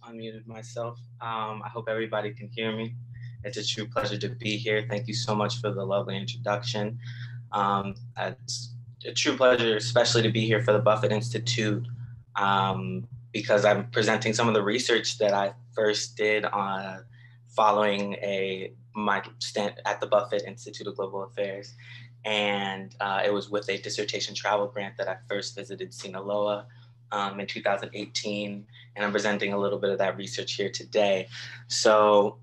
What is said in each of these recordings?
unmuted myself. I hope everybody can hear me. It's a true pleasure to be here. Thank you so much for the lovely introduction. It's a true pleasure, especially to be here for the Buffett Institute, because I'm presenting some of the research that I first did on following my stint at the Buffett Institute of Global Affairs. And it was with a dissertation travel grant that I first visited Sinaloa in 2018, and I'm presenting a little bit of that research here today. So,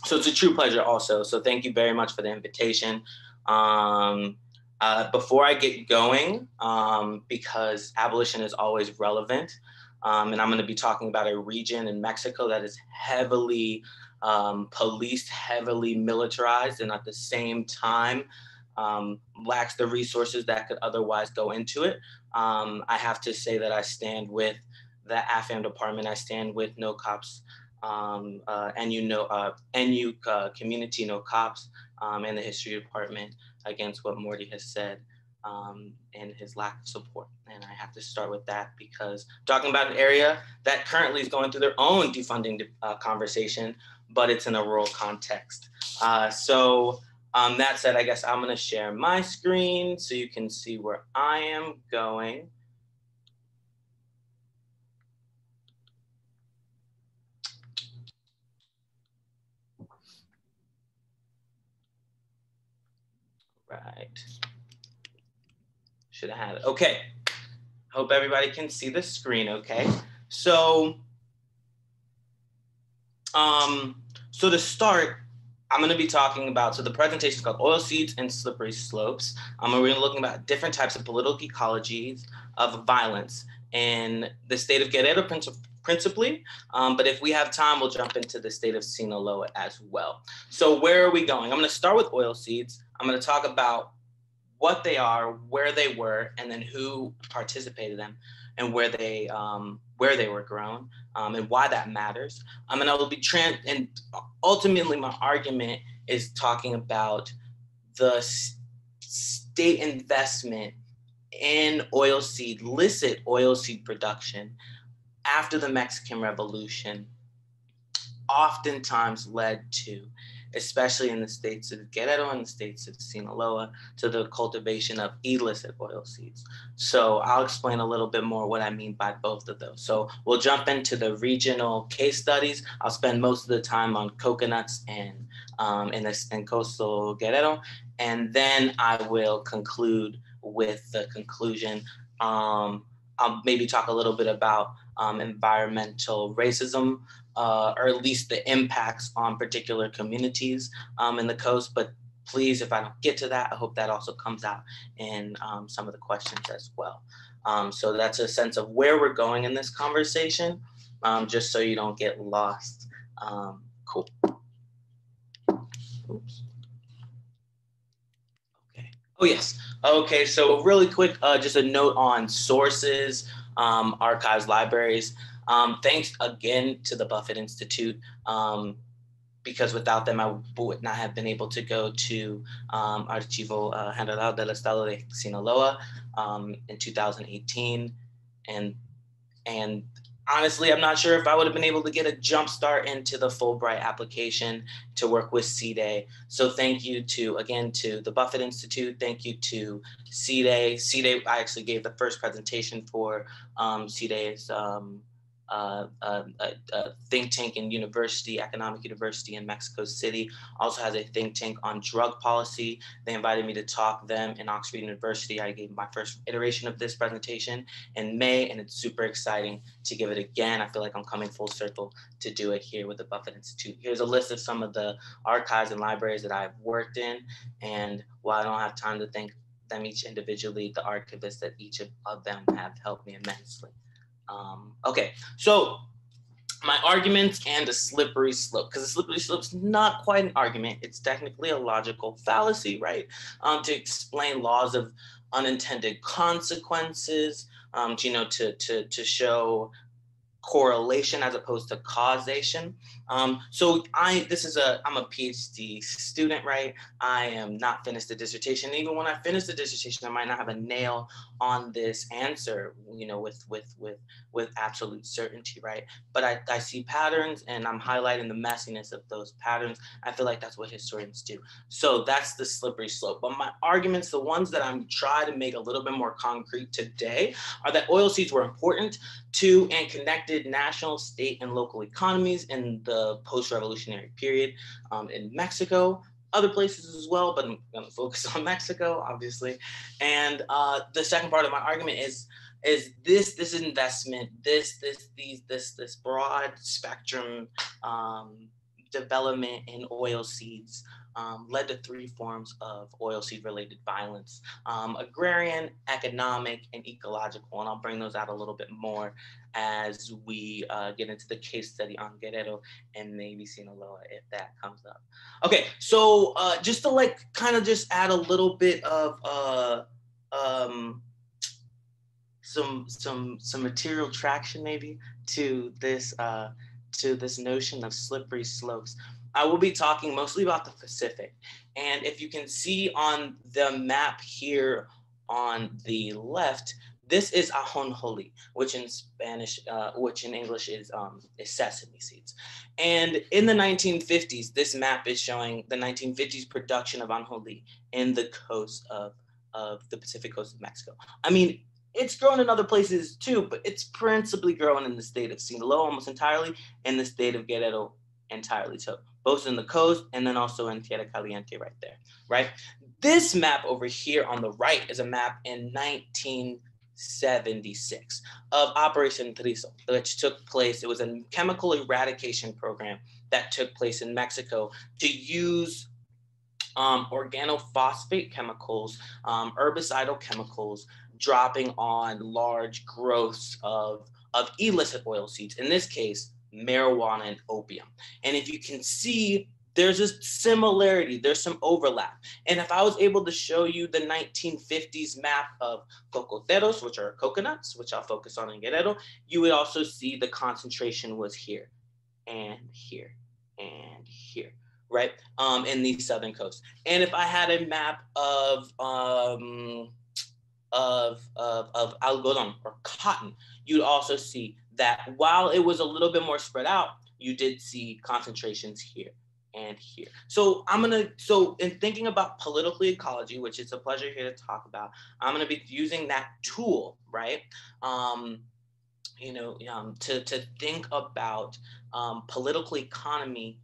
so it's a true pleasure also. So thank you very much for the invitation. Before I get going, because abolition is always relevant, and I'm going to be talking about a region in Mexico that is heavily policed, heavily militarized, and at the same time lacks the resources that could otherwise go into it. I have to say that I stand with the AFAM department. I stand with No Cops, NU community No Cops, and the history department against what Morty has said and his lack of support. And I have to start with that because I'm talking about an area that currently is going through their own defunding conversation, but it's in a rural context. That said, I guess I'm going to share my screen so you can see where I am going. Right. Should have had it. Okay. Hope everybody can see the screen, okay? So to start, I'm going to be talking about, so the presentation is called Oilseeds and Slippery Slopes. We're going to be looking about different types of political ecologies of violence in the state of Guerrero principally, but if we have time, we'll jump into the state of Sinaloa as well. So where are we going? I'm going to start with oilseeds. I'm going to talk about what they are, where they were, and then who participated in them, and where they were grown, and why that matters. And I will be and ultimately my argument is talking about the state investment in illicit oilseed production after the Mexican Revolution, oftentimes led to, especially in the states of Guerrero and the states of Sinaloa, to the cultivation of illicit oilseeds. So I'll explain a little bit more what I mean by both of those. So we'll jump into the regional case studies. I'll spend most of the time on coconuts and in coastal Guerrero, and then I will conclude with the conclusion. I'll maybe talk a little bit about environmental racism, or at least the impacts on particular communities in the coast. But please, if I don't get to that, I hope that also comes out in some of the questions as well. So that's a sense of where we're going in this conversation, just so you don't get lost. Cool. Oops. Okay. Oh, yes. Okay, so really quick, just a note on sources, archives, libraries. Thanks again to the Buffett Institute, because without them, I would not have been able to go to Archivo General del Estado de Sinaloa in 2018. And honestly, I'm not sure if I would have been able to get a jump start into the Fulbright application to work with CDE. So thank you again to the Buffett Institute. Thank you to CDE. CDE, I actually gave the first presentation for CDE's think tank and university, economic university in Mexico City. Also has a think tank on drug policy. They invited me to talk them in Oxford University. I gave my first iteration of this presentation in May, and it's super exciting to give it again. I feel like I'm coming full circle to do it here with the Buffett Institute. Here's a list of some of the archives and libraries that I've worked in, and while I don't have time to thank them each individually, the archivists that each of them have helped me immensely. Okay, so my arguments and a slippery slope, because a slippery slope's not quite an argument. It's technically a logical fallacy, right? To explain laws of unintended consequences, to show correlation as opposed to causation. I'm a PhD student, right? I am not finished the dissertation. Even when I finish the dissertation, I might not have a nail on this answer, with absolute certainty, right? But I see patterns, and I'm highlighting the messiness of those patterns. I feel like that's what historians do. So that's the slippery slope. But my arguments, the ones that I'm trying to make a little bit more concrete today, are that oilseeds were important to and connected national, state, and local economies in the post-revolutionary period in Mexico, other places as well, but I'm going to focus on Mexico, obviously. And the second part of my argument is this investment, this broad spectrum development in oil seeds led to three forms of oilseed related violence: agrarian, economic, and ecological. And I'll bring those out a little bit more as we get into the case study on Guerrero and maybe Sinaloa, if that comes up. Okay, so just to kind of just add a little bit of some material traction maybe to this notion of slippery slopes. I will be talking mostly about the Pacific. And if you can see on the map here on the left, this is ajonjolí, which in Spanish, which in English is sesame seeds. And in the 1950s, this map is showing the 1950s production of ajonjolí in the coast of the Pacific coast of Mexico. I mean, it's grown in other places too, but it's principally grown in the state of Sinaloa almost entirely, and the state of Guerrero entirely. So both in the coast and then also in Tierra Caliente right there, right? This map over here on the right is a map in 1976 of Operation Trizo, which took place. It was a chemical eradication program that took place in Mexico to use organophosphate chemicals, herbicidal chemicals, dropping on large growths of illicit oil seeds, in this case, marijuana and opium. And if you can see, there's a similarity, there's some overlap. And if I was able to show you the 1950s map of cocoteros, which are coconuts, which I'll focus on in Guerrero, you would also see the concentration was here and here and here, right? In the southern coast. And if I had a map of algodón or cotton, you'd also see that while it was a little bit more spread out, you did see concentrations here and here. So so in thinking about political ecology, which is a pleasure here to talk about, I'm gonna be using that tool, right? To think about political economy,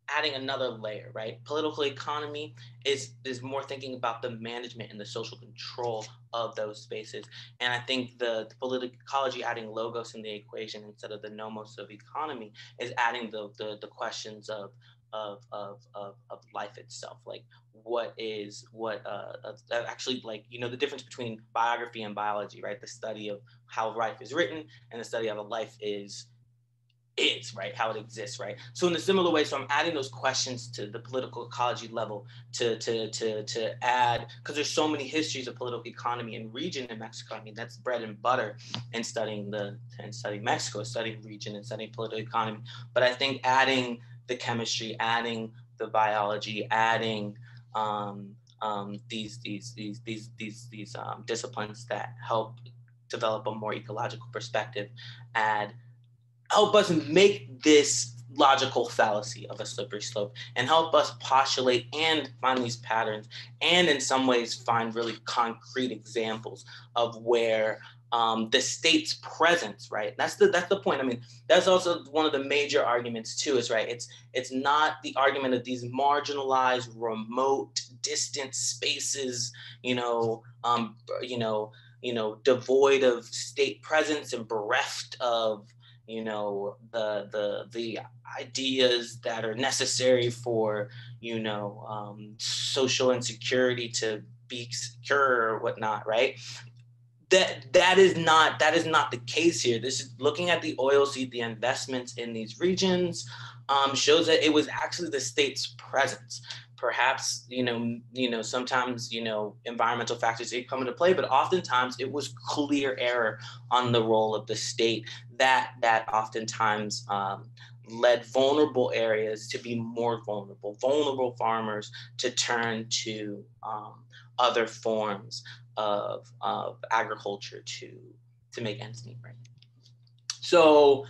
adding another layer, right? Political economy is more thinking about the management and the social control of those spaces. And I think the political ecology, adding logos in the equation instead of the nomos of economy, is adding the questions of life itself. Like actually, like, the difference between biography and biology, right? The study of how life is written and the study of a life is right, how it exists, right? So in a similar way, so I'm adding those questions to the political ecology level to add, because there's so many histories of political economy and region in Mexico. I mean, that's bread and butter in studying Mexico, studying region and studying political economy. But I think adding the chemistry, adding the biology, adding these disciplines that help develop a more ecological perspective, help us make this logical fallacy of a slippery slope and help us postulate and find these patterns, and in some ways find really concrete examples of where the state's presence, right? That's the point. I mean, that's also one of the major arguments too, is right. It's not the argument of these marginalized, remote, distant spaces, devoid of state presence and bereft of the ideas that are necessary for social insecurity to be secure or whatnot, right? That is not the case here. This is looking at the oilseed, the investments in these regions, shows that it was actually the state's presence. Perhaps, sometimes, environmental factors come into play, but oftentimes it was clear error on the role of the state that oftentimes led vulnerable areas to be more vulnerable farmers to turn to other forms of agriculture to make ends meet, right? So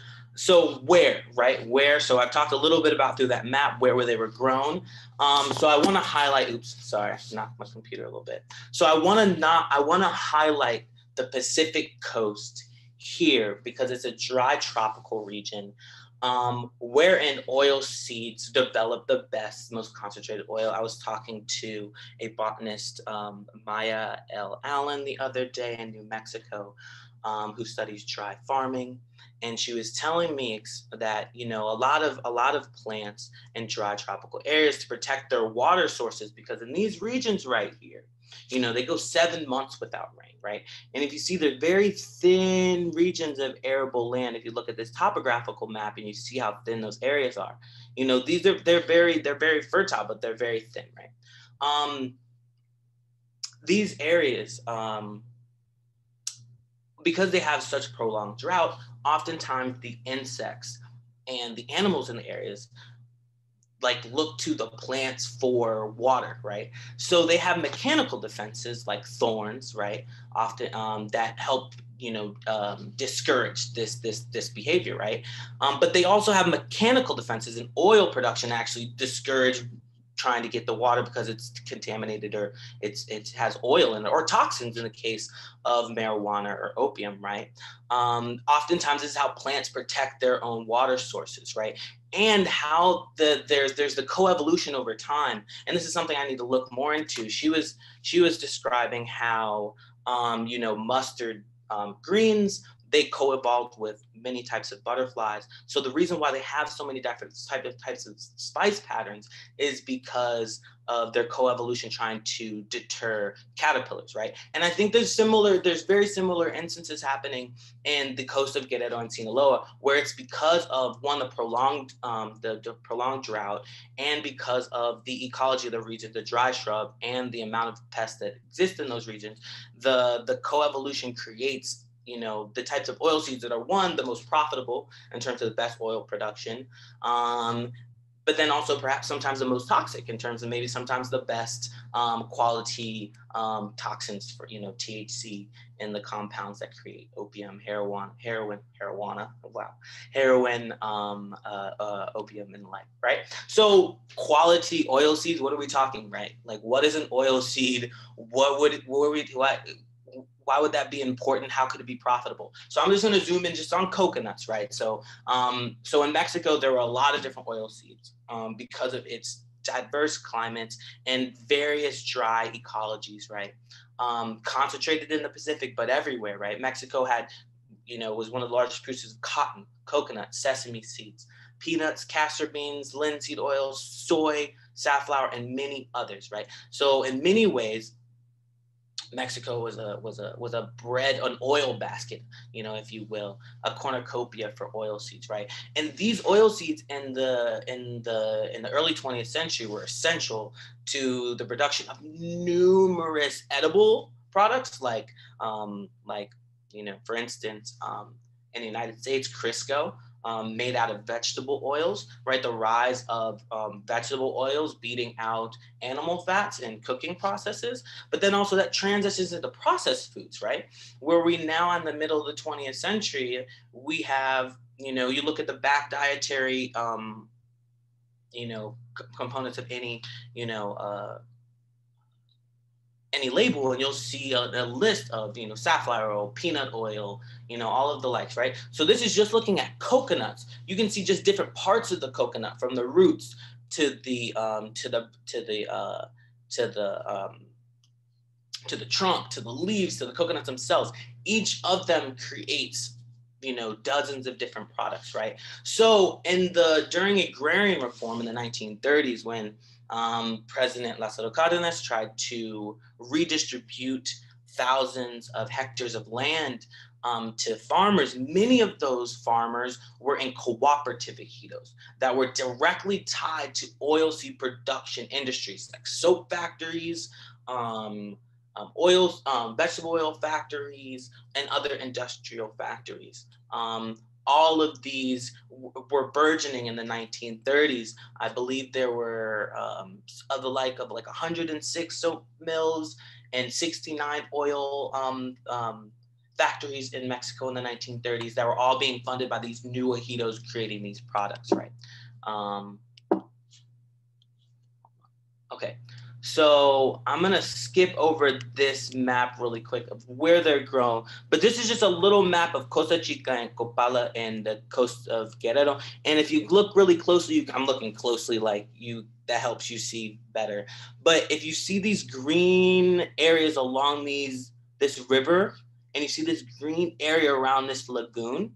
where, right? Where? So I've talked a little bit about through that map where they were grown. So I want to highlight. Oops, sorry, knocked my computer a little bit. So I want to highlight the Pacific Coast here because it's a dry tropical region. Wherein oil seeds develop the best, most concentrated oil. I was talking to a botanist, Maya L. Allen, the other day in New Mexico, who studies dry farming, and she was telling me that a lot of plants in dry tropical areas to protect their water sources, because in these regions right here, they go 7 months without rain, right? And if you see the very thin regions of arable land, if you look at this topographical map and you see how thin those areas are, they're very fertile, but they're very thin, right? These areas, because they have such prolonged drought, oftentimes the insects and the animals in the areas look to the plants for water, right? So they have mechanical defenses like thorns, right? Often that help discourage this behavior, right? But they also have mechanical defenses in oil production to actually discourage trying to get the water because it's contaminated or it has oil in it, or toxins in the case of marijuana or opium, right? Oftentimes this is how plants protect their own water sources, right? And how there's the coevolution over time. And this is something I need to look more into. She was describing how mustard greens, they co-evolved with many types of butterflies. So the reason why they have so many different types of spice patterns is because of their coevolution trying to deter caterpillars, right? And I think there's very similar instances happening in the coast of Guerrero and Sinaloa, where it's because of the prolonged drought, and because of the ecology of the region, the dry shrub, and the amount of pests that exist in those regions, the coevolution creates the types of oil seeds that are the most profitable in terms of the best oil production, but then also perhaps sometimes the most toxic in terms of maybe sometimes the best quality toxins for THC in the compounds that create opium, heroin, opium, and the like, right? So quality oil seeds, what are we talking, right? Like, what is an oil seed? Why would that be important? How could it be profitable? So I'm just going to zoom in just on coconuts, right? So in Mexico, there were a lot of different oil seeds because of its diverse climates and various dry ecologies, right? Concentrated in the Pacific, but everywhere, right? Mexico was one of the largest producers of cotton, coconut, sesame seeds, peanuts, castor beans, linseed oils, soy, safflower, and many others, right? So in many ways, Mexico was an oil basket, if you will, a cornucopia for oil seeds, right? And these oil seeds in the early 20th century were essential to the production of numerous edible products, for instance, in the United States, Crisco, made out of vegetable oils, right? The rise of vegetable oils beating out animal fats in cooking processes, but then also that transitions into processed foods, right? Where we now in the middle of the 20th century, we have, you look at the back dietary, components of any label, and you'll see a list of safflower oil, peanut oil, all of the likes, right? So this is just looking at coconuts. You can see just different parts of the coconut, from the roots to the trunk, to the leaves, to the coconuts themselves. Each of them creates dozens of different products, right? So during agrarian reform in the 1930s, when President Lázaro Cárdenas tried to redistribute thousands of hectares of land to farmers, many of those farmers were in cooperative ejidos that were directly tied to oilseed production industries like soap factories, vegetable oil factories, and other industrial factories. All of these were burgeoning in the 1930s. I believe there were of the like 106 soap mills and 69 oil factories in Mexico in the 1930s that were all being funded by these new ejidos creating these products, right? Okay, so I'm gonna skip over this map really quick of where they're grown, but this is just a little map of Costa Chica and Copala and the coast of Guerrero. And if you look really closely, I'm looking closely like you, that helps you see better. But if you see these green areas along this river, and you see this green area around this lagoon,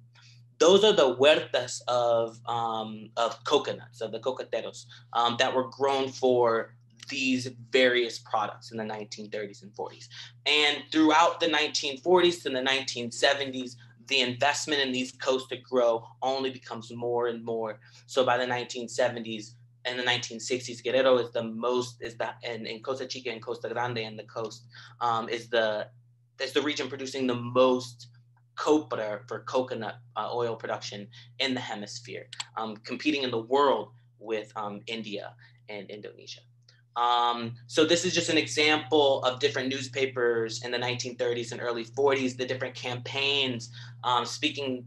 those are the huertas of coconuts, of the cocoteros, that were grown for these various products in the 1930s and 40s. And throughout the 1940s to the 1970s, the investment in these coasts to grow only becomes more and more. So by the 1970s and the 1960s, Guerrero is and in Costa Chica and Costa Grande and the coast is the region producing the most copra for coconut oil production in the hemisphere, competing in the world with India and Indonesia. So this is just an example of different newspapers in the 1930s and early 40s, the different campaigns mentioning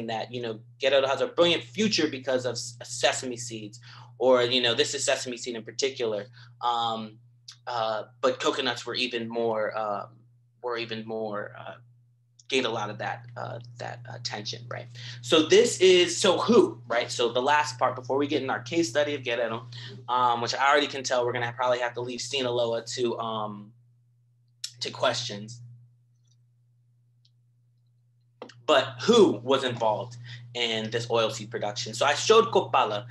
that, Guerrero has a brilliant future because of sesame seeds, or, this is sesame seed in particular. But coconuts were even more gained a lot of that attention, right? So who, right? So the last part before we get in our case study of Guerrero, which I already can tell we're gonna probably have to leave Sinaloa to questions. But who was involved in this oilseed production? So I showed Copala,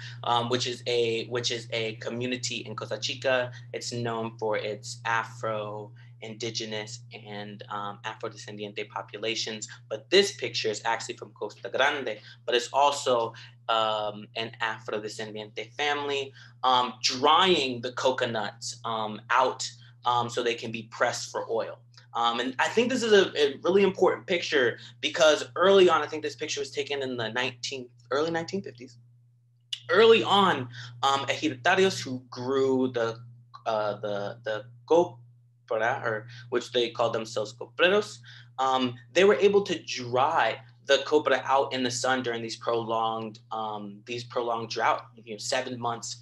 which is a community in Costa Chica. It's known for its Afro-Indigenous and Afro-descendiente populations. But this picture is actually from Costa Grande, but it's also an Afro-descendiente family drying the coconuts out so they can be pressed for oil. And I think this is a really important picture because early on, I think this picture was taken in the early 1950s. Early on, ejidatarios who grew the copra, or which they called themselves copreros, they were able to dry the copra out in the sun during these prolonged drought, 7 months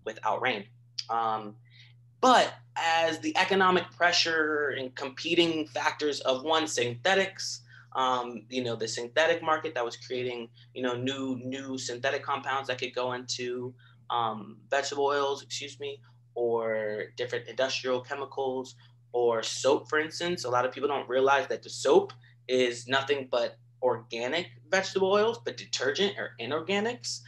without rain. But as the economic pressure and competing factors of synthetics, the synthetic market that was creating, new synthetic compounds that could go into vegetable oils, or different industrial chemicals, or soap, for instance. A lot of people don't realize that the soap is nothing but organic vegetable oils, but detergent or inorganics.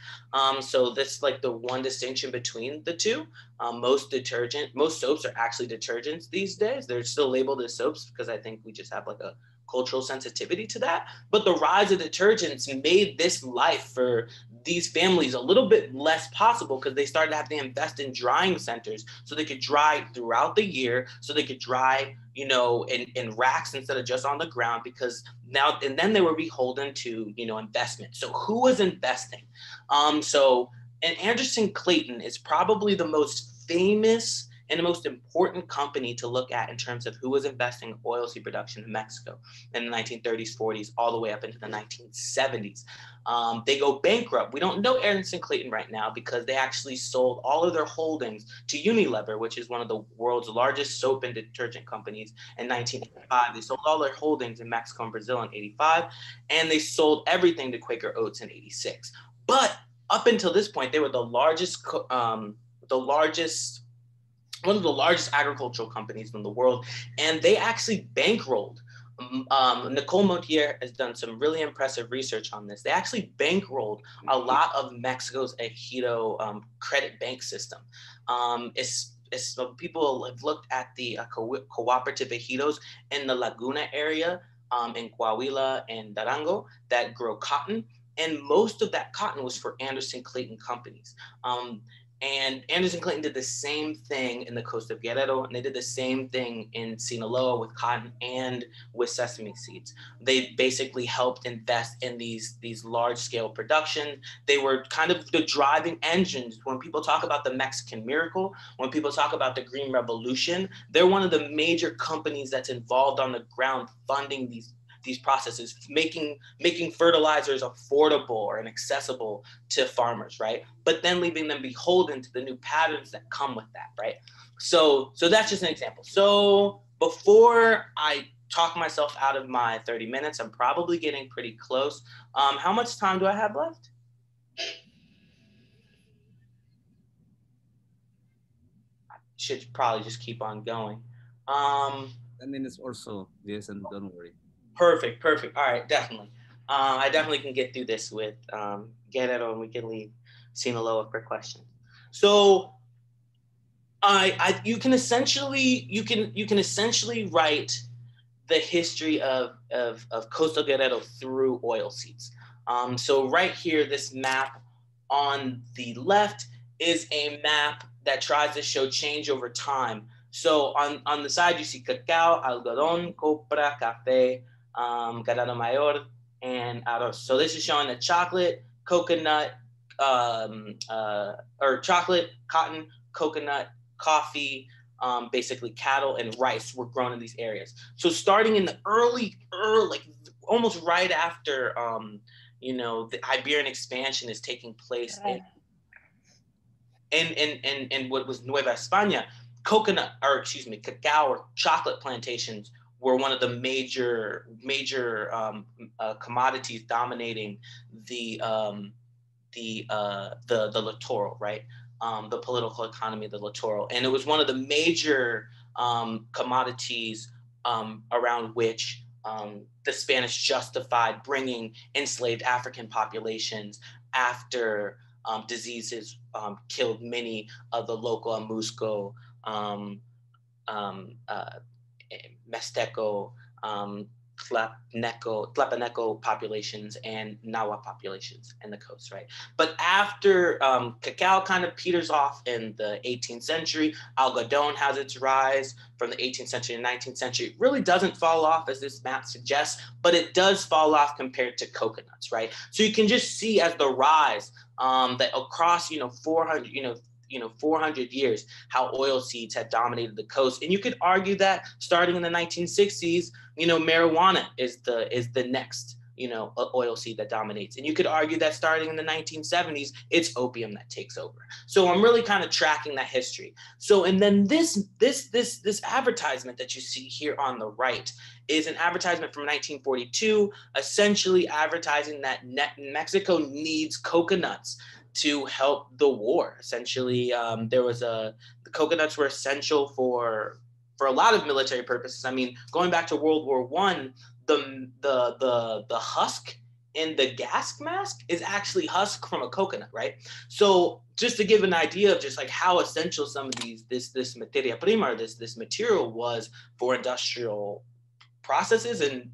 So that's like the one distinction between the two. Most soaps are actually detergents these days. They're still labeled as soaps because I think we just have like a cultural sensitivity to that. But the rise of detergents made this life for these families a little bit less possible because they started to have to invest in drying centers so they could dry throughout the year, so they could dry, in racks instead of just on the ground, because then they were beholden to, investment. So who was investing? And Anderson Clayton is probably the most famous and the most important company to look at in terms of who was investing in oilseed production in Mexico in the 1930s, 40s, all the way up into the 1970s. They go bankrupt. We don't know Anderson Clayton right now because they actually sold all of their holdings to Unilever, which is one of the world's largest soap and detergent companies, in 1985. They sold all their holdings in Mexico and Brazil in 85, and they sold everything to Quaker Oats in 86. But up until this point, they were one of the largest agricultural companies in the world, and they actually bankrolled. Nicole Montier has done some really impressive research on this. They actually bankrolled a lot of Mexico's ejido credit bank system. People have looked at the cooperative ejidos in the Laguna area in Coahuila and Durango that grow cotton. And most of that cotton was for Anderson Clayton companies. And Anderson Clayton did the same thing in the coast of Guerrero, and they did the same thing in Sinaloa with cotton and with sesame seeds. They basically helped invest in these large-scale production. They were kind of the driving engines. When people talk about the Mexican miracle, when people talk about the Green Revolution, they're one of the major companies that's involved on the ground funding these processes, making fertilizers affordable and accessible to farmers, right? But then leaving them beholden to the new patterns that come with that, right? So that's just an example. So before I talk myself out of my 30 minutes, I'm probably getting pretty close. How much time do I have left? I should probably just keep on going. 10 minutes or so, Jason. Don't worry. Perfect. All right, definitely. I definitely can get through this with Guerrero, and we can leave Sinaloa for questions. So you can essentially write the history of Coastal Guerrero through oilseeds. So right here, this map on the left is a map that tries to show change over time. So on the side, you see cacao, algodón, copra, café, ganado mayor, and arroz. So this is showing that chocolate, coconut, or chocolate, cotton, coconut, coffee, basically cattle and rice were grown in these areas. So starting in the early like almost right after, the Iberian expansion is taking place in what was Nueva España, cacao or chocolate plantations were one of the major commodities dominating the the littoral, right? The political economy of the littoral, and it was one of the major commodities around which the Spanish justified bringing enslaved African populations after diseases killed many of the local Amusco, um, uh, Mesteco, Tlapaneco populations and Nawa populations in the coast, right? But after cacao kind of peters off in the 18th century, algodón has its rise from the 18th century and 19th century. It really doesn't fall off as this map suggests, but it does fall off compared to coconuts, right? So you can just see as the rise that across 400 years, how oil seeds had dominated the coast. And you could argue that starting in the 1960s, marijuana is the next, oil seed that dominates. And you could argue that starting in the 1970s, it's opium that takes over. So I'm really kind of tracking that history. So, and then this advertisement that you see here on the right is an advertisement from 1942, essentially advertising that Mexico needs coconuts to help the war. Essentially, the coconuts were essential for a lot of military purposes. I mean, going back to World War One, the husk in the gas mask is actually husk from a coconut, right? So just to give an idea of just like how essential some of this materia prima, or this material was for industrial processes and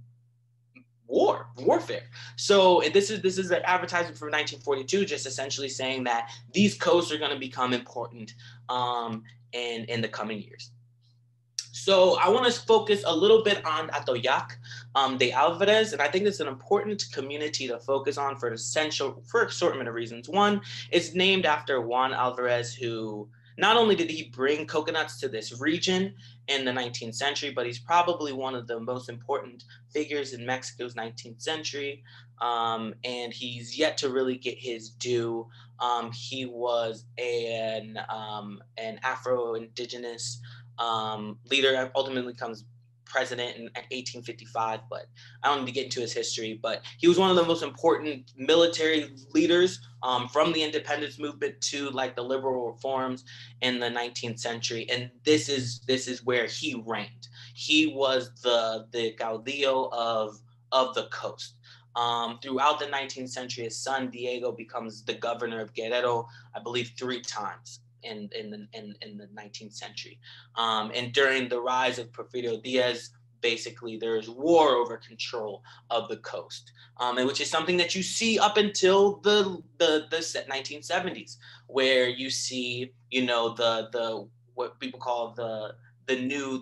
warfare. So this is an advertisement from 1942, just essentially saying that these coasts are going to become important in the coming years. So I want to focus a little bit on Atoyac de Alvarez, and I think it's an important community to focus on for assortment of reasons. One, it's named after Juan Alvarez, who not only did he bring coconuts to this region in the 19th century, but he's probably one of the most important figures in Mexico's 19th century, and he's yet to really get his due. He was an Afro-Indigenous leader, ultimately becomes president in 1855, but I don't need to get into his history, but he was one of the most important military leaders from the independence movement to like the liberal reforms in the 19th century. And this is where he reigned. He was the caudillo of the coast. Throughout the 19th century, his son Diego becomes the governor of Guerrero, I believe 3 times in the 19th century. And during the rise of Porfirio Diaz, basically there's war over control of the coast, and which is something that you see up until the 1970s, where you see, you know, the what people call the new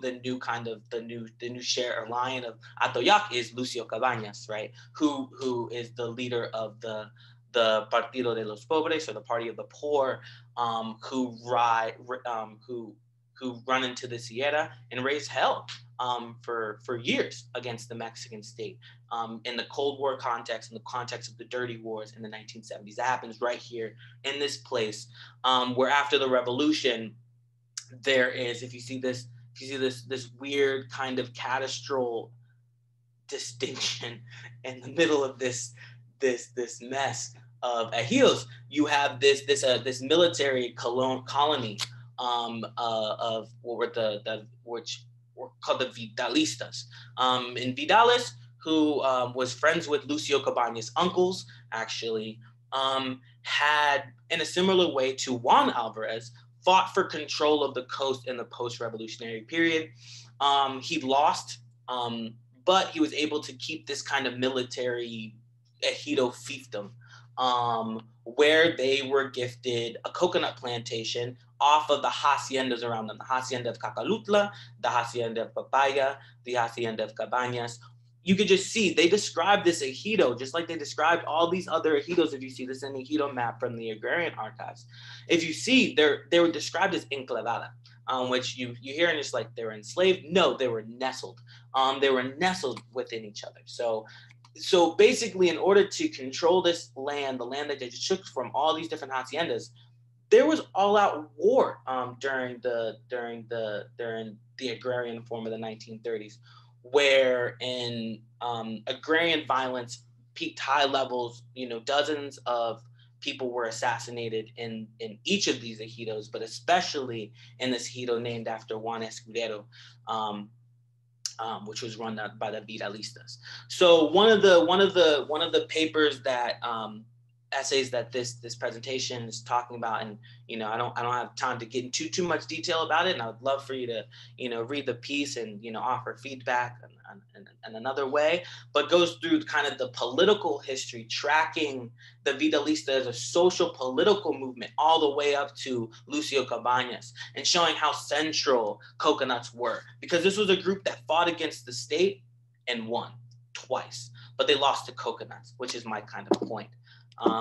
share or lion of Atoyac is Lucio Cabañas, right? Who is the leader of the Partido de los Pobres, or the Party of the Poor, who run into the Sierra and raise hell for years against the Mexican state, in the Cold War context, in the context of the dirty wars in the 1970s. That happens right here in this place, where after the revolution, there is, if you see this weird kind of cadastral distinction in the middle of this mess of ejidos, you have this military colony, of what were which were called the Vidalistas. In Vidales, who was friends with Lucio Cabañas' uncles, actually, had, in a similar way to Juan Alvarez, fought for control of the coast in the post-revolutionary period. He lost, but he was able to keep this kind of military ejido fiefdom, where they were gifted a coconut plantation off of the haciendas around them, the hacienda of Cacalutla, the hacienda of Papaya, the hacienda of Cabañas. You could just see, they described this ejido just like they described all these other ejidos. If you see this in the ejido map from the Agrarian Archives, if you see, they were described as enclavada, which you hear and it's like they were enslaved. No, they were nestled. They were nestled within each other. So basically, in order to control this land, the land that they just took from all these different haciendas, there was all-out war during the agrarian form of the 1930s, where in agrarian violence peaked high levels. You know, dozens of people were assassinated in each of these ejidos, but especially in this ejido named after Juan Guerrero, which was run by the Vidalistas. So one of the papers that essays that this presentation is talking about, and you know, I don't have time to get into too much detail about it, and I would love for you to, you know, read the piece and, you know, offer feedback in another way, but goes through kind of the political history, tracking the Vidalista as a social political movement all the way up to Lucio Cabañas, and showing how central coconuts were, because this was a group that fought against the state and won twice, but they lost to coconuts, which is my kind of point.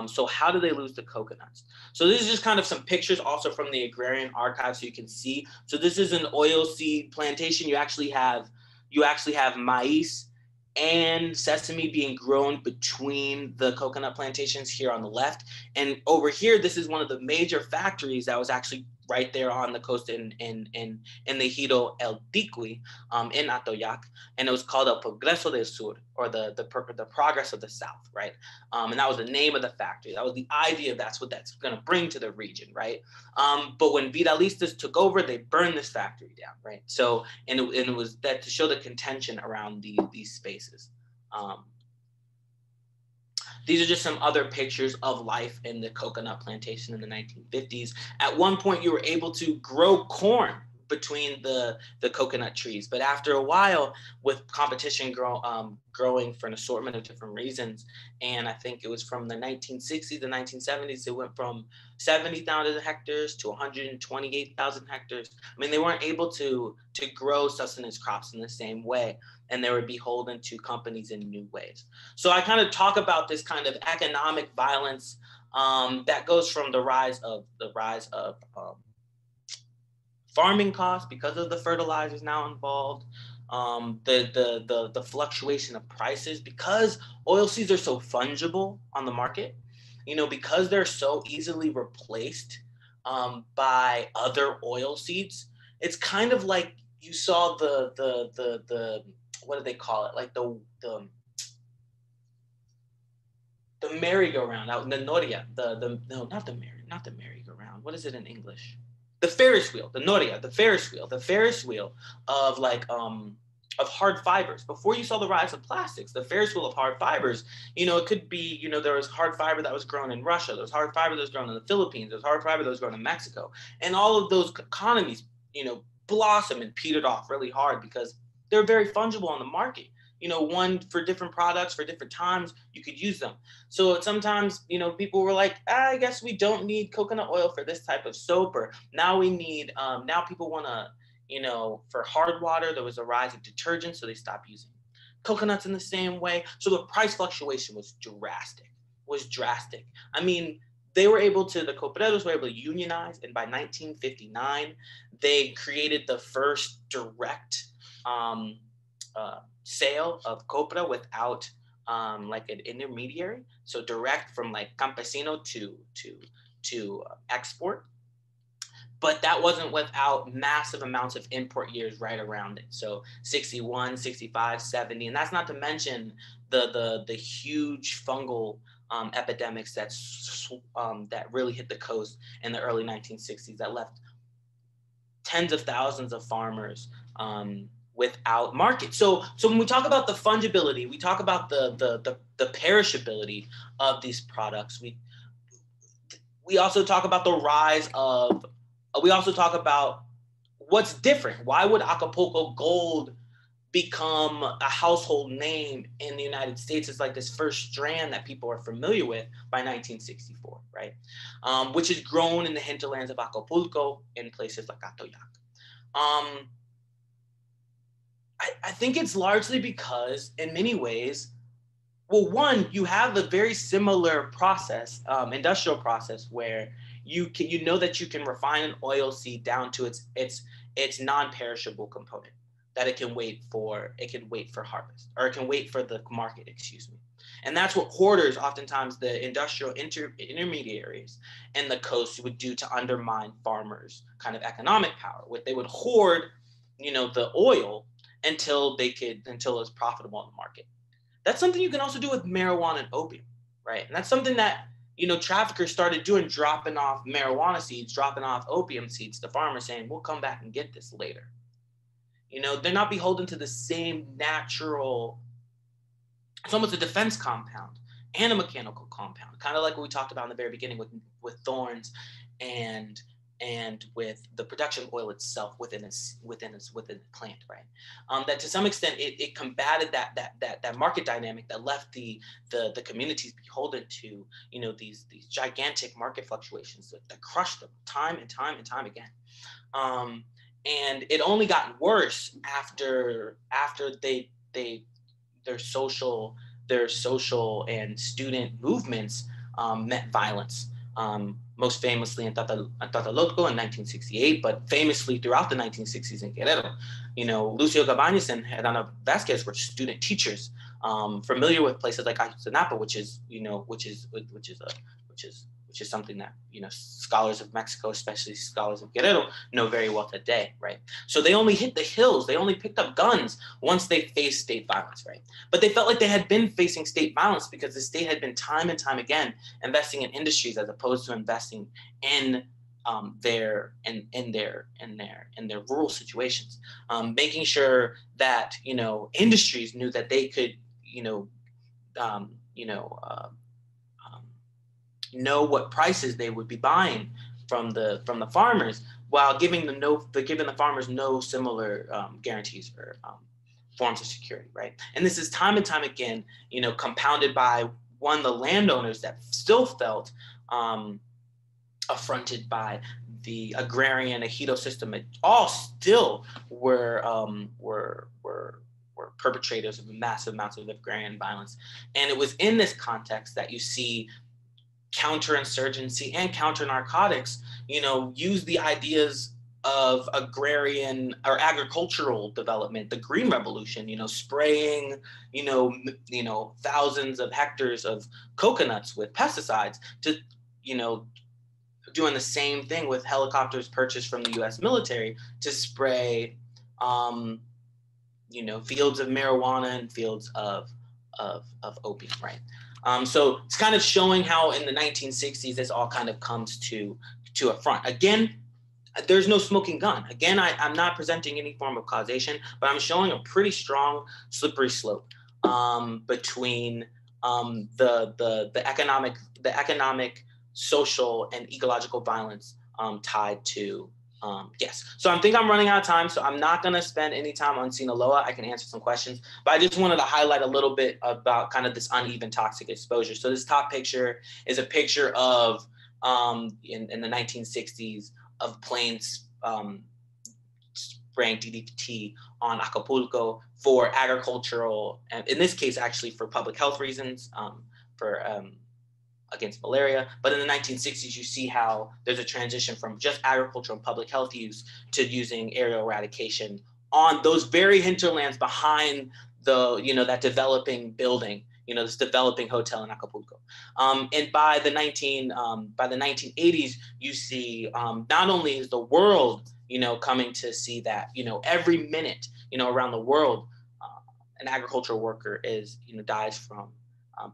So how do they lose the coconuts? So this is just kind of some pictures also from the Agrarian Archive, so you can see. So this is an oilseed plantation. You actually have maize and sesame being grown between the coconut plantations here on the left. And over here, this is one of the major factories that was actually right there on the coast in the Ejido El Tiqui, in Atoyac, and it was called El Progreso del Sur, or the progress of the South, right? And that was the name of the factory. That was the idea. That's what that's going to bring to the region, right? But when Vidalistas took over, they burned this factory down, right? So, and it was that to show the contention around these spaces. These are just some other pictures of life in the coconut plantation in the 1950s. At one point, you were able to grow corn between the coconut trees, but after a while, with competition growing for an assortment of different reasons, and I think it was from the 1960s to 1970s, it went from 70,000 hectares to 128,000 hectares. I mean, they weren't able to grow sustenance crops in the same way, and they were beholden to companies in new ways. So I kind of talk about this kind of economic violence that goes from the rise of farming costs because of the fertilizers now involved, the fluctuation of prices because oilseeds are so fungible on the market, you know, because they're so easily replaced by other oilseeds. It's kind of like you saw the what do they call it? Like the merry-go-round out in the Noria, no, not the merry-go-round. What is it in English? The Ferris wheel, the Noria, the Ferris wheel of of hard fibers. Before you saw the rise of plastics, the Ferris wheel of hard fibers, you know, it could be, you know, there was hard fiber that was grown in Russia, there was hard fiber that was grown in the Philippines, there was hard fiber that was grown in Mexico, and all of those economies, you know, blossomed and petered off really hard because they're very fungible on the market. One for different products, for different times, you could use them. So sometimes, people were like, I guess we don't need coconut oil for this type of soap, or now we need, now people want to, for hard water, there was a rise of detergent, so they stopped using coconuts in the same way. So the price fluctuation was drastic. I mean, the Cooperados were able to unionize, and by 1959, they created the first direct sale of copra without like an intermediary. So direct from like campesino to export. But that wasn't without massive amounts of import years right around it. So 61, 65, 70, and that's not to mention the huge fungal epidemics that really hit the coast in the early 1960s that left tens of thousands of farmers without market. So when we talk about the fungibility, we talk about the perishability of these products. We also talk about the rise of. We also talk about what's different. Why would Acapulco Gold become a household name in the United States? It's like this first strand that people are familiar with by 1964, right? Which is grown in the hinterlands of Acapulco in places like Atoyac. I think it's largely because, in many ways, well, one, you have a very similar process, industrial process, where you know that you can refine an oil seed down to its non-perishable component, that it can wait for harvest, or it can wait for the market, excuse me. And that's what hoarders, oftentimes the industrial intermediaries in the coast, would do to undermine farmers' kind of economic power. What they would hoard, the oil until it was profitable on the market. That's something you can also do with marijuana and opium, right? And that's something that, traffickers started doing, dropping off marijuana seeds, dropping off opium seeds to farmers, saying, we'll come back and get this later. They're not beholden to the same natural, it's almost a defense compound and a mechanical compound, kind of like what we talked about in the very beginning with thorns and with the production of oil itself within the plant, right? That to some extent it combated that market dynamic that left the communities beholden to these gigantic market fluctuations that crushed them time and time and time again. And it only got worse after their social and student movements met violence. Most famously in Tlatelolco in 1968, but famously throughout the 1960s in Guerrero. Lucio Cabañas and Herana Vasquez were student teachers, familiar with places like Ayotzinapa, which is something that scholars of Mexico, especially scholars of Guerrero, know very well today, right? So they only hit the hills, they only picked up guns once they faced state violence, right? But they felt like they had been facing state violence because the state had been time and time again investing in industries as opposed to investing in their rural situations, making sure that industries knew that they could know what prices they would be buying from the farmers, while giving the farmers no similar guarantees or forms of security, right? And this is time and time again, compounded by the landowners that still felt affronted by the agrarian ejido system. It all still were perpetrators of massive amounts of agrarian violence. And it was in this context that you see counterinsurgency and counter-narcotics, use the ideas of agrarian or agricultural development, the Green Revolution, spraying, thousands of hectares of coconuts with pesticides, to, doing the same thing with helicopters purchased from the U.S. military to spray, fields of marijuana and fields of opium, right? So it's kind of showing how in the 1960s this all kind of comes to a front. Again, there's no smoking gun. Again, I'm not presenting any form of causation, but I'm showing a pretty strong slippery slope between the economic, social, and ecological violence tied to Yes. So I think I'm running out of time, so I'm not going to spend any time on Sinaloa. I can answer some questions, but I just wanted to highlight a little bit about kind of this uneven toxic exposure. So this top picture is a picture of in the 1960s of planes spraying DDT on Acapulco for agricultural, and in this case, actually for public health reasons, for against malaria. But in the 1960s, you see how there's a transition from just agricultural and public health use to using aerial eradication on those very hinterlands behind that developing building, this developing hotel in Acapulco. And by the 1980s, you see not only is the world, coming to see that, every minute, around the world, an agricultural worker dies from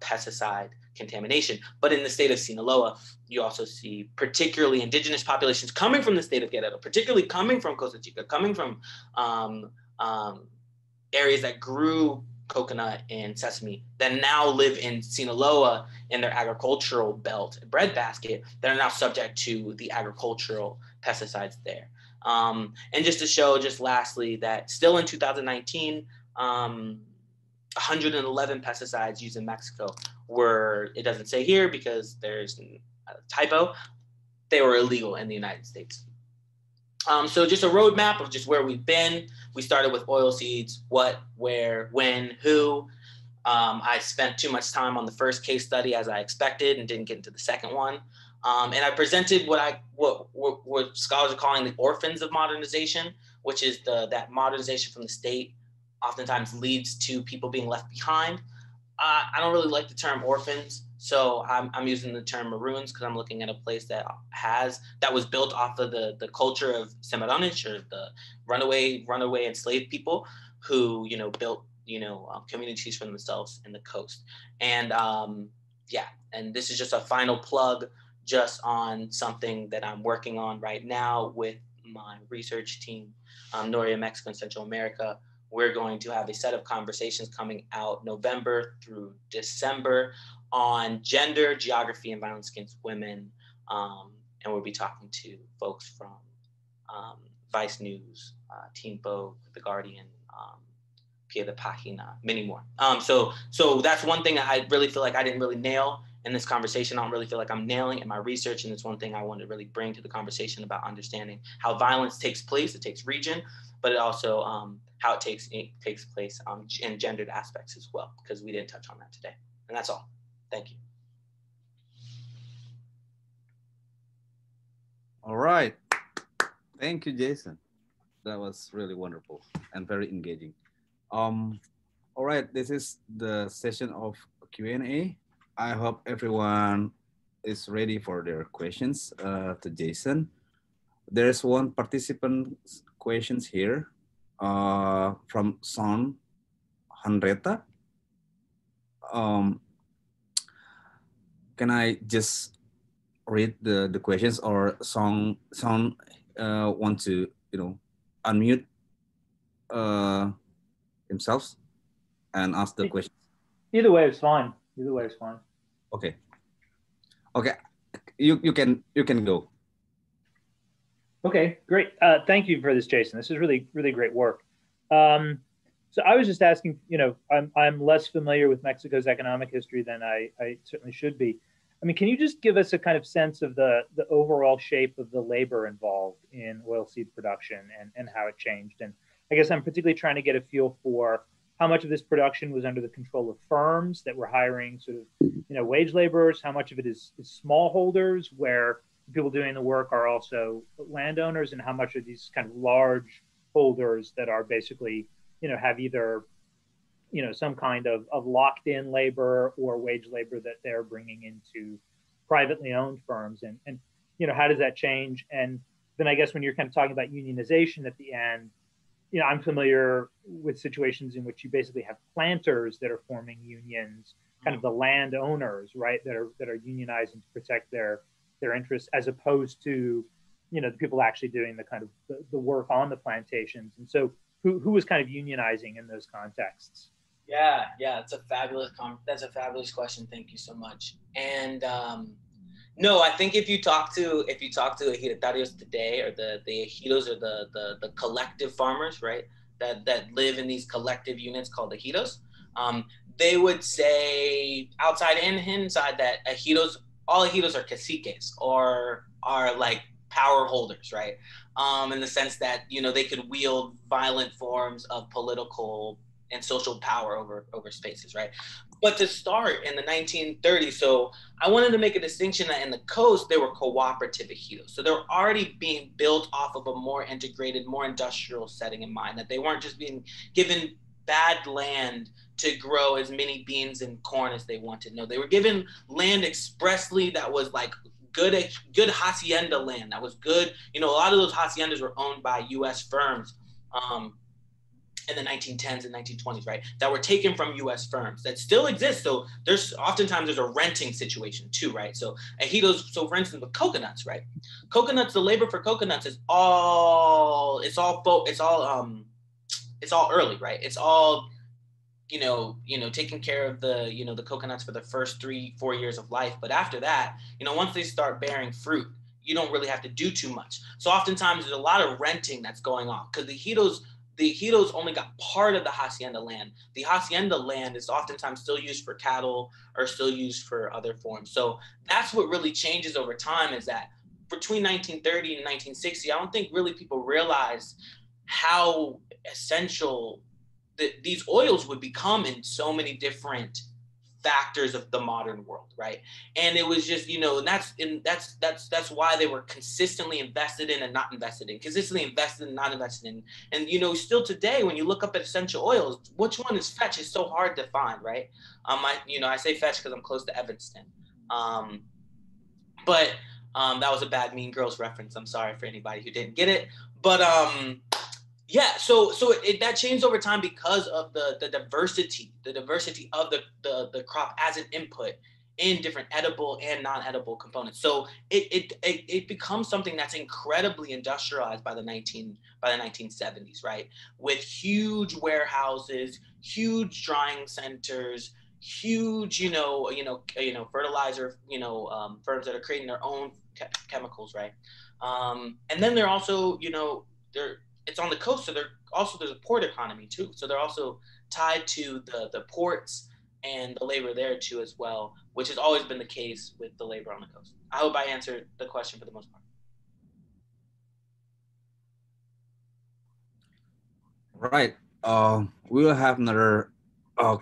pesticide contamination. But in the state of Sinaloa, you also see particularly indigenous populations coming from the state of Guerrero, particularly coming from Costa Chica, coming from areas that grew coconut and sesame, that now live in Sinaloa in their agricultural belt, breadbasket, that are now subject to the agricultural pesticides there. And just to show, just lastly, that still in 2019, 111 pesticides used in Mexico were, it doesn't say here because there's a typo, they were illegal in the United States. So just a roadmap of just where we've been. We started with oilseeds, what, where, when, who. I spent too much time on the first case study as I expected and didn't get into the second one. And I presented what scholars are calling the orphans of modernization, which is that modernization from the state oftentimes leads to people being left behind. I don't really like the term orphans, so I'm using the term maroons because I'm looking at a place that was built off of the culture of Cimarrones, or the runaway enslaved people who built communities for themselves in the coast. And and this is just a final plug just on something that I'm working on right now with my research team, Noria, Mexico, and Central America. We're going to have a set of conversations coming out November through December on gender, geography, and violence against women. And we'll be talking to folks from Vice News, Teen Vogue, The Guardian, Pia de Página, many more. So that's one thing I really feel like I didn't really nail in this conversation. I don't really feel like I'm nailing in my research, and it's one thing I want to really bring to the conversation about understanding how violence takes place. It takes region, but it also how it takes place in gendered aspects as well, because we didn't touch on that today. And that's all. Thank you. All right. Thank you, Jayson. That was really wonderful and very engaging. All right, this is the session of Q&A. I hope everyone is ready for their questions to Jayson. There's one participant questions here from Son Henretta. Can I just read the questions, or Son want to unmute themselves and ask the question? Either way is fine. Okay. You can go. Okay, great. Thank you for this, Jayson. This is really, really great work. So I was just asking, I'm less familiar with Mexico's economic history than I certainly should be. I mean, can you just give us a kind of sense of the overall shape of the labor involved in oilseed production and how it changed? And I guess I'm particularly trying to get a feel for how much of this production was under the control of firms that were hiring sort of, wage laborers, how much of it is smallholders where people doing the work are also landowners, and how much of these kind of large holders that are basically, have either, some kind of locked in labor or wage labor that they're bringing into privately owned firms. And how does that change? And then I guess when you're kind of talking about unionization at the end, I'm familiar with situations in which you basically have planters that are forming unions, kind of the landowners, right, that are unionizing to protect their interests, as opposed to, the people actually doing the kind of the work on the plantations. And so who was kind of unionizing in those contexts? Yeah, that's a fabulous question. Thank you so much. And No, I think if you talk to ejidatarios today, or the ejidos, or the collective farmers, right, that live in these collective units called ejidos, they would say outside and inside that all ejidos are caciques, or are like power holders, right? In the sense that, they could wield violent forms of political and social power over spaces, right? But to start in the 1930s, so I wanted to make a distinction that in the coast, they were cooperative ejidos. So they're already being built off of a more integrated, more industrial setting in mind, that they weren't just being given bad land to grow as many beans and corn as they wanted. No, they were given land expressly that was like good hacienda land. That was good. A lot of those haciendas were owned by U.S. firms. In the 1910s and 1920s, right, that were taken from U.S. firms that still exist. So there's a renting situation too, right? So ejidos, so for instance, with coconuts, right? Coconuts, the labor for coconuts is it's all early, right? It's all taking care of the coconuts for the first 3-4 years of life. But after that, once they start bearing fruit, you don't really have to do too much. So oftentimes there's a lot of renting that's going on, because the ejidos only got part of the hacienda land. The hacienda land is oftentimes still used for cattle or still used for other forms. So that's what really changes over time, is that between 1930 and 1960, I don't think really people realized how essential these oils would become in so many different factors of the modern world, right? And it was just, that's why they were consistently invested in and not invested in, consistently invested and not invested in. And still today, when you look up at essential oils, which one is fetch is so hard to find, right? I say fetch because I'm close to Evanston. But that was a bad Mean Girls reference. I'm sorry for anybody who didn't get it. But yeah, so that changed over time because of the diversity of the crop as an input in different edible and non-edible components. So it becomes something that's incredibly industrialized by the 1970s, right? With huge warehouses, huge drying centers, huge fertilizer firms that are creating their own chemicals, right? And then they're also it's on the coast, so there's a port economy too. So they're also tied to the ports and the labor there too as well, which has always been the case with the labor on the coast. I hope I answered the question for the most part. Right. We will have another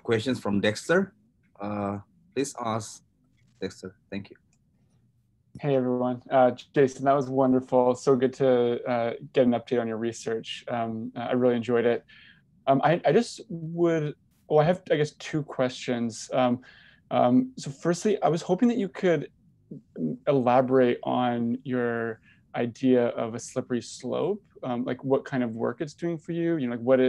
questions from Dexter. Please ask, Dexter. Thank you. Hey everyone, Jayson, that was wonderful. So good to get an update on your research. I really enjoyed it. I just would, I have, I guess, two questions. So firstly, I was hoping that you could elaborate on your idea of a slippery slope, like what kind of work it's doing for you, like what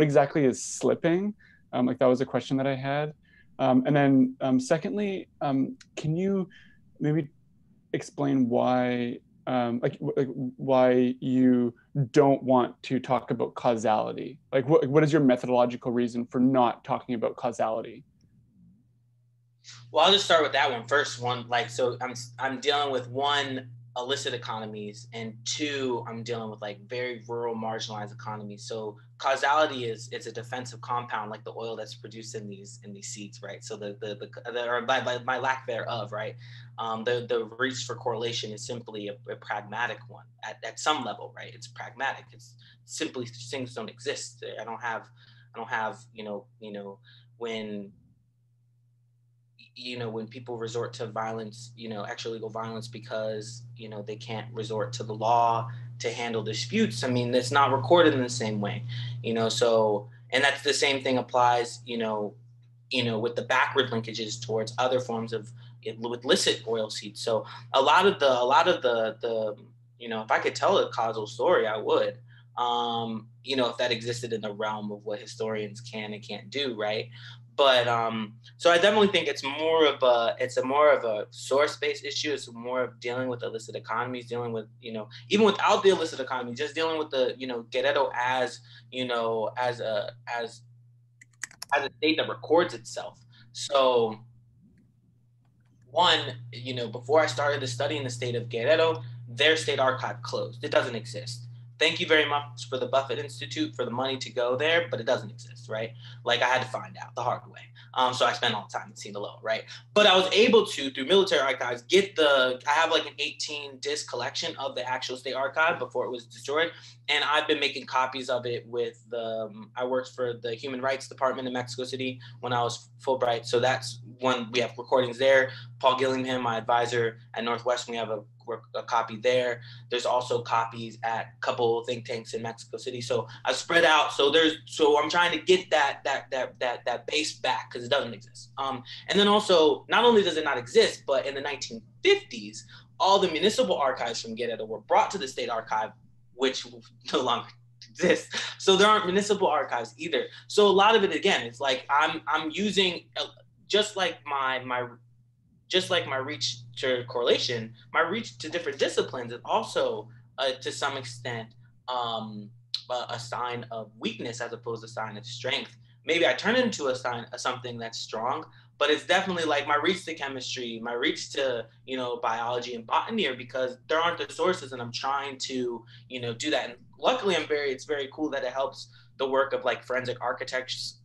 exactly is slipping? Like that was a question that I had. And then secondly, can you maybe explain why why you don't want to talk about causality? Like what is your methodological reason for not talking about causality? Well, I'll just start with that one first. So I'm dealing with one, illicit economies, and two, I'm dealing with like very rural marginalized economies. So causality it's a defensive compound, like the oil that's produced in these seeds, right? So or by lack thereof, right? The reach for correlation is simply a pragmatic one at some level, right? It's pragmatic. It's simply things don't exist. I don't have when people resort to violence, extralegal violence, because they can't resort to the law to handle disputes. I mean, it's not recorded in the same way, so, and that's the same thing applies, with the backward linkages towards other forms of with illicit oilseeds. So a lot of the if I could tell a causal story, I would, if that existed in the realm of what historians can and can't do, right? But so I definitely think it's more of a source-based issue. It's more of dealing with illicit economies, dealing with, even without the illicit economy, just dealing with the, Guerrero as a state that records itself. So one, before I started the study in the state of Guerrero, their state archive closed. It doesn't exist. Thank you very much for the Buffett Institute for the money to go there, but it doesn't exist, right? Like I had to find out the hard way. So I spent all the time in Sinaloa, right? But I was able to, through military archives, I have like an 18 disc collection of the actual state archive before it was destroyed. And I've been making copies of it with I worked for the Human Rights Department in Mexico City when I was Fulbright. So that's when we have recordings there. Paul Gillingham, my advisor at Northwestern, we have a copy there. There's also copies at a couple think tanks in Mexico City. So I spread out. So I'm trying to get that base back because it doesn't exist. And then also, not only does it not exist, but in the 1950s, all the municipal archives from Guerrero were brought to the state archive, which no longer exists. So there aren't municipal archives either. So a lot of it, again, it's like I'm using just like my reach to correlation, my reach to different disciplines is also to some extent a sign of weakness as opposed to a sign of strength. Maybe I turn into a sign of something that's strong, but it's definitely like my reach to chemistry, my reach to, biology and botany are because there aren't the sources and I'm trying to, do that. And luckily it's very cool that it helps the work of like forensic architects,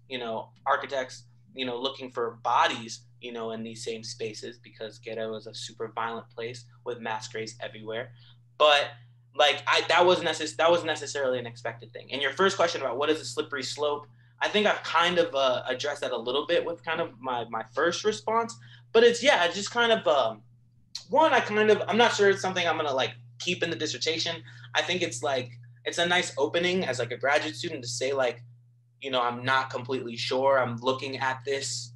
looking for bodies, in these same spaces because Guerrero is a super violent place with mass graves everywhere. But like that wasn't necessarily an expected thing. And your first question about what is a slippery slope, I think I've kind of addressed that a little bit with kind of my first response. But it's just kind of I'm not sure it's something I'm gonna like keep in the dissertation. I think it's a nice opening as like a graduate student to say like, I'm not completely sure. I'm looking at this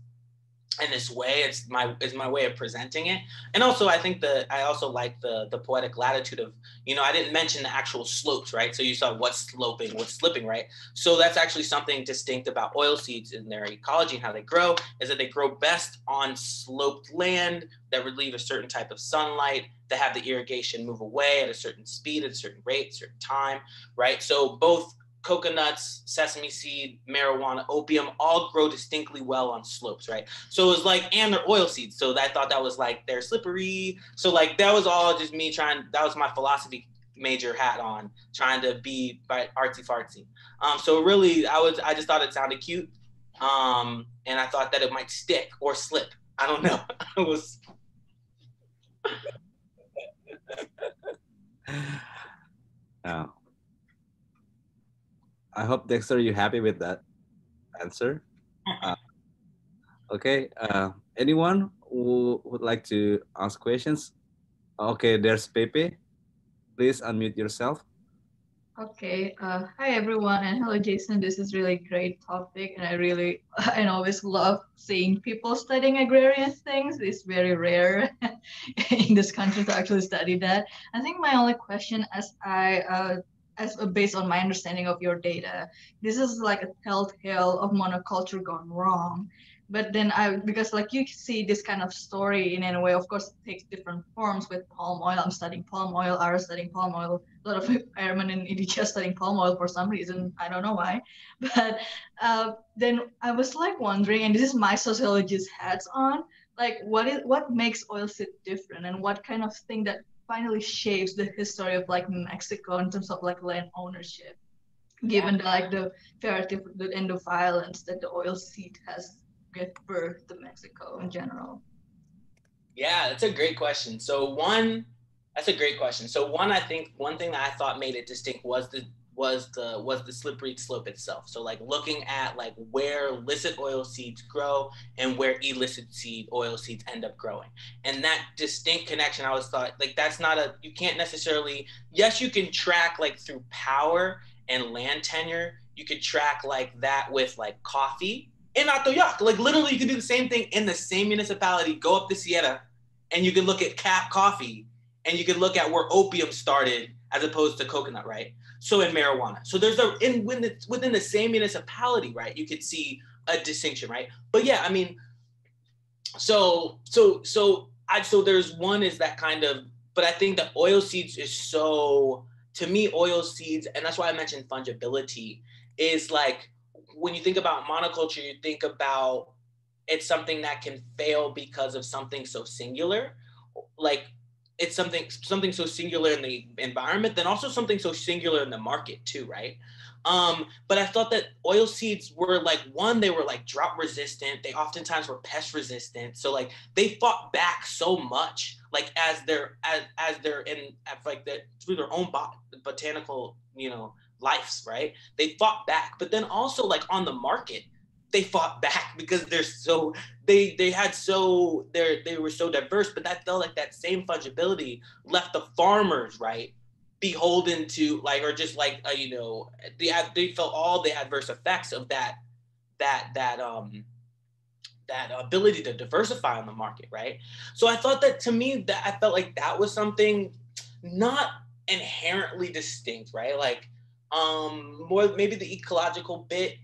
in this way. It's my way of presenting it. And also I think I also like the poetic latitude of, I didn't mention the actual slopes, right? So you saw what's sloping, what's slipping, right? So that's actually something distinct about oilseeds in their ecology and how they grow, is that they grow best on sloped land that relieve a certain type of sunlight, that have the irrigation move away at a certain speed, at a certain rate, certain time, right? So both coconuts, sesame seed, marijuana, opium, all grow distinctly well on slopes, right? So it's like, and they're oil seeds. So I thought that was like, they're slippery. So like, that was all just me that was my philosophy major hat on, trying to be artsy fartsy. So really, I just thought it sounded cute. And I thought that it might stick or slip. I don't know. It was. Oh. I hope, Dexter, you're happy with that answer. Okay. Anyone who would like to ask questions? Okay, there's Pepe. Please unmute yourself. Okay. Hi, everyone, and hello, Jason. This is really great topic, and I always love seeing people studying agrarian things. It's very rare in this country to actually study that. I think my only question, based on my understanding of your data, this is like a telltale of monoculture gone wrong. But then because like you see this kind of story in a way, of course, it takes different forms with palm oil. I'm studying palm oil, Ara's studying palm oil, a lot of airmen in EDGS studying palm oil for some reason. I don't know why. But then I was like wondering, and this is my sociologist hats on, like what makes oilseed different and what kind of thing that finally shapes the history of like Mexico in terms of like land ownership, given the narrative and the violence that the oilseed has give birth to Mexico in general? Yeah, that's a great question. I think one thing that I thought made it distinct was the slippery slope itself. So like looking at like where licit oil seeds grow and where illicit oil seeds end up growing. And that distinct connection, I always thought like you can't necessarily, yes, you can track like through power and land tenure, you could track like that with like coffee. In Atoyac, like literally you can do the same thing in the same municipality, go up the Sierra, and you can look at cap coffee, and you can look at where opium started as opposed to coconut, right? So in marijuana. So there's within the same municipality, right? You could see a distinction, right? But yeah, I mean, so there's one is that kind of, but I think that oil seeds is so, to me, oil seeds, and that's why I mentioned fungibility, is like, when you think about monoculture, you think about it's something that can fail because of something so singular, like it's something so singular in the environment, then also something so singular in the market too, right? But I thought that oil seeds were like, one, they were like drought resistant. They oftentimes were pest resistant. So like they fought back so much, like as they're in like through their own botanical, lives, right? They fought back, but then also like on the market, they fought back because they were so diverse, but that felt like that same fungibility left the farmers, right, beholden to like, or just like they felt all the adverse effects of that ability to diversify on the market, right? So I thought that, to me, that I felt like that was something not inherently distinct, right? Like more maybe the ecological bit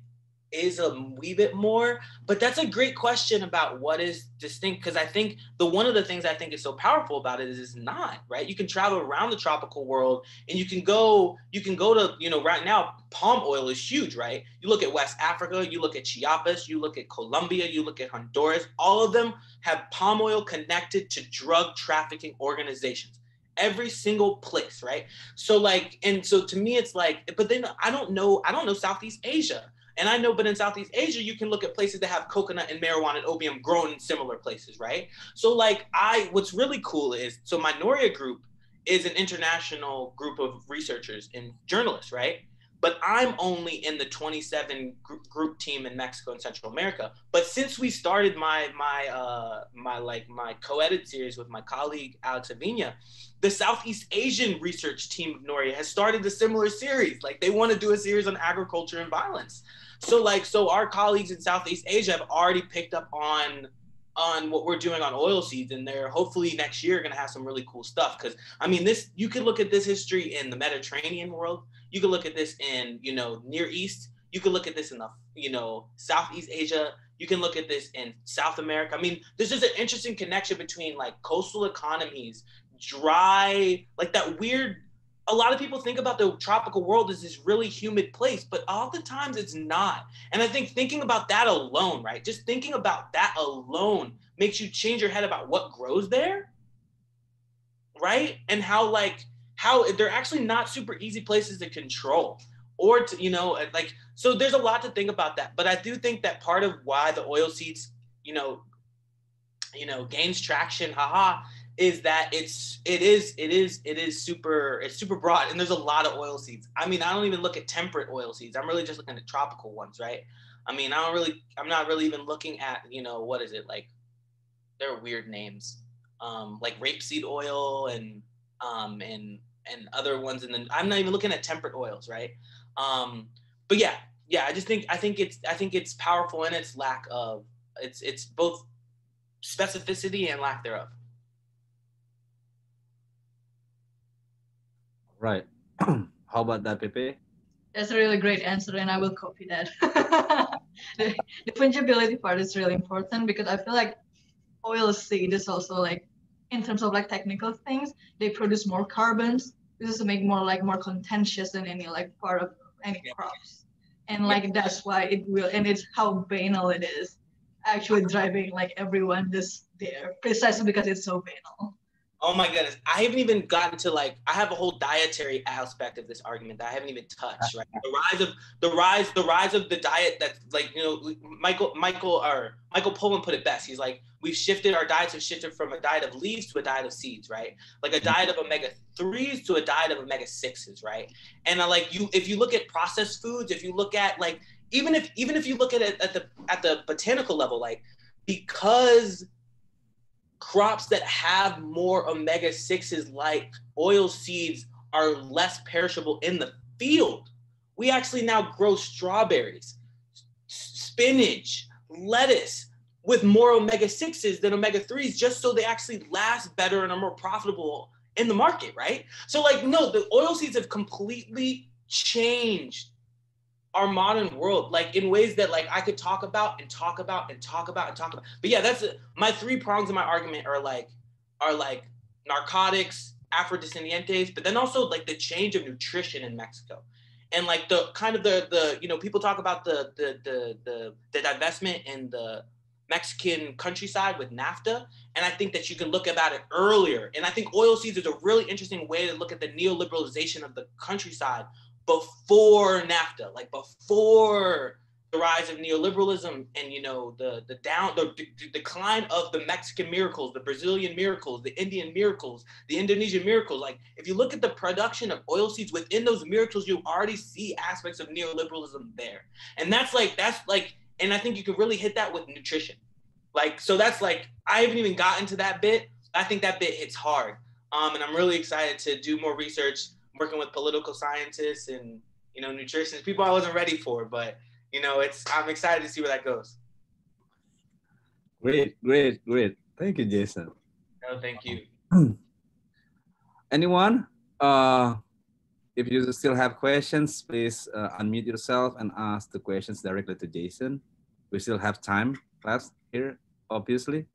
is a wee bit more, but that's a great question about what is distinct, because I think one of the things I think is so powerful about it is it's not, right? You can travel around the tropical world and you can go to, right now, palm oil is huge, right? You look at West Africa, you look at Chiapas, you look at Colombia, you look at Honduras, all of them have palm oil connected to drug trafficking organizations. Every single place, right? So like, and so to me, it's like, but then I don't know Southeast Asia. And I know, but in Southeast Asia, you can look at places that have coconut and marijuana and opium grown in similar places, right? So like what's really cool is, so my Noria group is an international group of researchers and journalists, right? But I'm only in the 27 group team in Mexico and Central America. But since we started my co-edit series with my colleague Alex Avina, the Southeast Asian research team of Noria has started a similar series. Like they want to do a series on agriculture and violence. So our colleagues in Southeast Asia have already picked up on what we're doing on oilseeds, and they're hopefully next year going to have some really cool stuff. Because I mean, you could look at this history in the Mediterranean world. You could look at this in Near East. You could look at this in the Southeast Asia. You can look at this in South America. I mean, there's just an interesting connection between like coastal economies, dry, like that weird. A lot of people think about the tropical world as this really humid place, but oftentimes it's not. And I think thinking about that alone, right? Just thinking about that alone makes you change your head about what grows there, right? And how they're actually not super easy places to control or to, so there's a lot to think about that. But I do think that part of why the oil seeds, gains traction, is that it's super broad, and there's a lot of oil seeds. I mean, I don't even look at temperate oil seeds. I'm really just looking at tropical ones, right? I mean, I'm not really even looking at, what is it, like, there are weird names, like rapeseed oil and other ones, and then I'm not even looking at temperate oils, right? But yeah, I think it's powerful in its lack of, it's both specificity and lack thereof. Right. How about that, Pepe? That's a really great answer, and I will copy that. The fungibility part is really important, because I feel like oilseed is also like, in terms of like technical things, they produce more carbons. This is to make more contentious than any like part of any crops, and like that's why it will, and it's how banal it is, actually driving like everyone there precisely because it's so banal. Oh my goodness. I haven't even gotten to I have a whole dietary aspect of this argument that I haven't even touched, right? The rise of the diet that's Michael Pollan put it best. He's like, our diets have shifted from a diet of leaves to a diet of seeds, right? Like a diet of omega-3s to a diet of omega-6s, right? And if you look at processed foods, if you look at even if you look at it at the botanical level, because crops that have more omega-6s like oil seeds are less perishable in the field, we actually now grow strawberries, spinach, lettuce with more omega-6s than omega-3s, just so they actually last better and are more profitable in the market, right? So no, the oil seeds have completely changed our modern world, in ways that I could talk about. But yeah, that's my 3 prongs of my argument are narcotics, afrodescendientes, but then also the change of nutrition in Mexico. And the kind of the people talk about the divestment and the Mexican countryside with NAFTA. And I think that you can look about it earlier. And I think oilseeds is a really interesting way to look at the neoliberalization of the countryside before NAFTA, like before the rise of neoliberalism and, you know, the decline of the Mexican miracles, the Brazilian miracles, the Indian miracles, the Indonesian miracles. Like if you look at the production of oilseeds within those miracles, you already see aspects of neoliberalism there. And that's like, and I think you could really hit that with nutrition. Like, so that's like, I haven't even gotten to that bit. I think that bit hits hard. And I'm really excited to do more research, working with political scientists and, you know, nutritionists, people I wasn't ready for, but you know, I'm excited to see where that goes. Great, great, great. Thank you, Jayson. No, thank you. Anyone? If you still have questions, please unmute yourself and ask the questions directly to Jayson. We still have time left here, obviously.